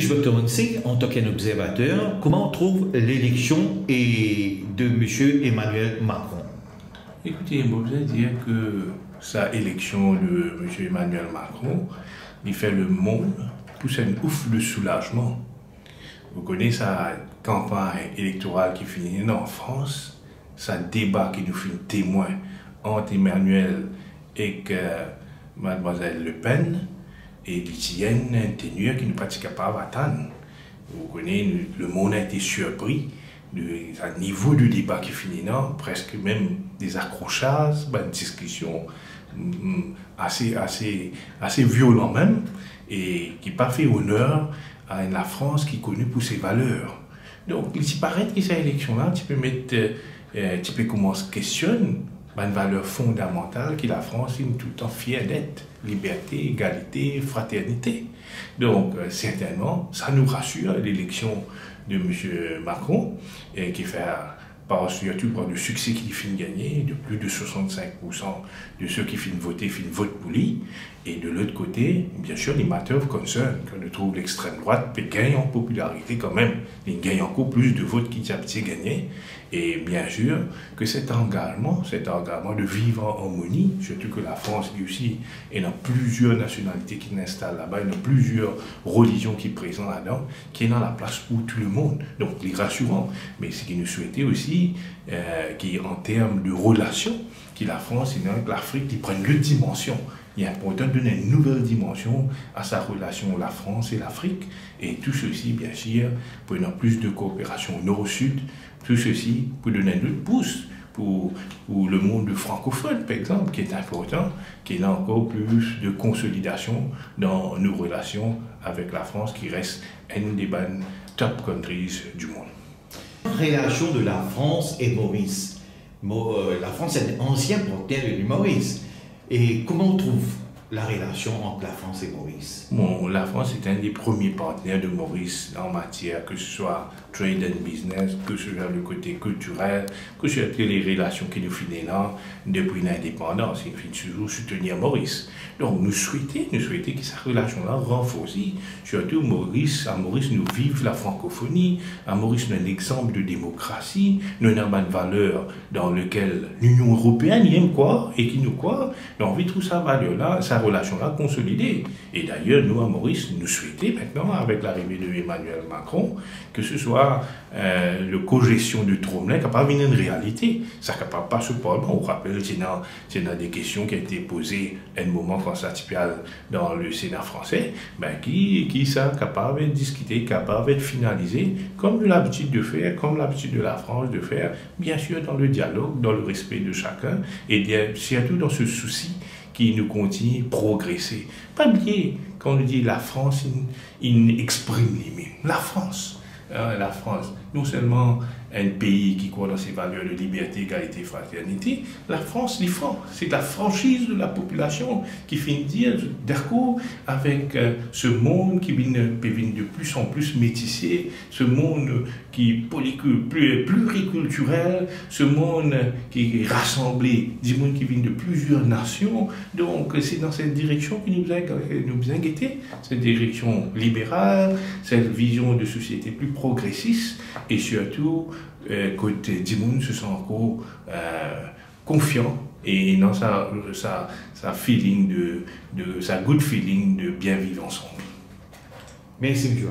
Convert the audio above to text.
je veux te demander, en tant qu'observateur, comment on trouve l'élection de M. Emmanuel Macron? Écoutez, je voudrais dire que sa élection de M. Emmanuel Macron, il fait le monde pour un ouf de soulagement. Vous connaissez sa campagne électorale qui finit en France, sa débat qui nous fait témoin entre Emmanuel et Mademoiselle Le Pen, et l'Étienne tenue qui ne pratique pas à attendre. Vous connaissez, le monde a été surpris du niveau du débat qui finit là, presque même des accrochages, une discussion assez violente même, et qui n'a pas fait honneur à la France qui est connue pour ses valeurs. Donc, il paraît que cette élection-là, tu peux commencer à questionner une valeur fondamentale que la France est tout le temps fière d'être. Liberté, égalité, fraternité. Donc, certainement, ça nous rassure l'élection de M. Macron, qui fait surtout par le succès qu'il finit de gagner, de plus de 65% de ceux qui finissent voter votent pour lui. Et de l'autre côté, bien sûr, les matters of concern, qu'on trouve l'extrême droite, peut gagner en popularité quand même. Il gagne encore plus de votes qu'il a gagné. Et bien sûr que cet engagement de vivre en harmonie, surtout que la France lui aussi, il y a plusieurs nationalités qui s'installent là-bas, il y a plusieurs religions qui sont présentes là-dedans, qui est dans la place pour tout le monde. Donc, il est rassurant. Mais ce qu'il nous souhaitait aussi, qui en termes de relations, que la France et l'Afrique qui prennent une dimension. Il est important de donner une nouvelle dimension à sa relation, la France et l'Afrique. Et tout ceci, bien sûr, pour une plus de coopération nord-sud, tout ceci pour donner un autre pouce pour le monde francophone, par exemple, qui est important, qui a encore plus de consolidation dans nos relations avec la France, qui reste une des bonnes top countries du monde. Relation de la France et Maurice. La France est un ancien partenaire de Maurice. Et comment on trouve la relation entre la France et Maurice? Bon, la France est un des premiers partenaires de Maurice en matière, que ce soit trade and business, que ce soit le côté culturel, que ce soit les relations qui nous finissent là depuis l'indépendance. Il faut toujours soutenir Maurice. Donc nous souhaitons que cette relation-là renforce. Surtout à Maurice nous vivons la francophonie, à Maurice nous avons un exemple de démocratie, nous avons une valeur dans laquelle l'Union européenne aime quoi et qui nous quoi. Donc on vit toute sa valeur-là, sa relation-là consolidée. Et d'ailleurs, nous à Maurice, nous souhaitons maintenant, avec l'arrivée de Emmanuel Macron, que ce soit le co-gestion de Tromelin capable de venir une réalité. Ça capable pas ce Parlement. On rappelle, c'est dans des questions qui ont été posées à un moment quand ça dans le Sénat français, qui sont capables de discuter, capables de finaliser, comme l'habitude de faire, comme l'habitude de la France de faire, bien sûr dans le dialogue, dans le respect de chacun, et surtout dans ce souci qui nous continue à progresser. Pas oublier, quand on dit la France, il exprime les mêmes. La France, non seulement un pays qui croit dans ses valeurs de liberté, égalité, fraternité, la France, c'est la franchise de la population qui finit de dire d'accord avec ce monde qui vient de plus en plus métissé, ce monde qui est pluriculturel, ce monde qui est rassemblé, du monde qui vient de plusieurs nations. Donc c'est dans cette direction que nous nous guettés, cette direction libérale, cette vision de société plus progressiste, et surtout côté du monde se sent encore confiant et dans sa feeling sa good feeling de bien vivre ensemble. Merci, M.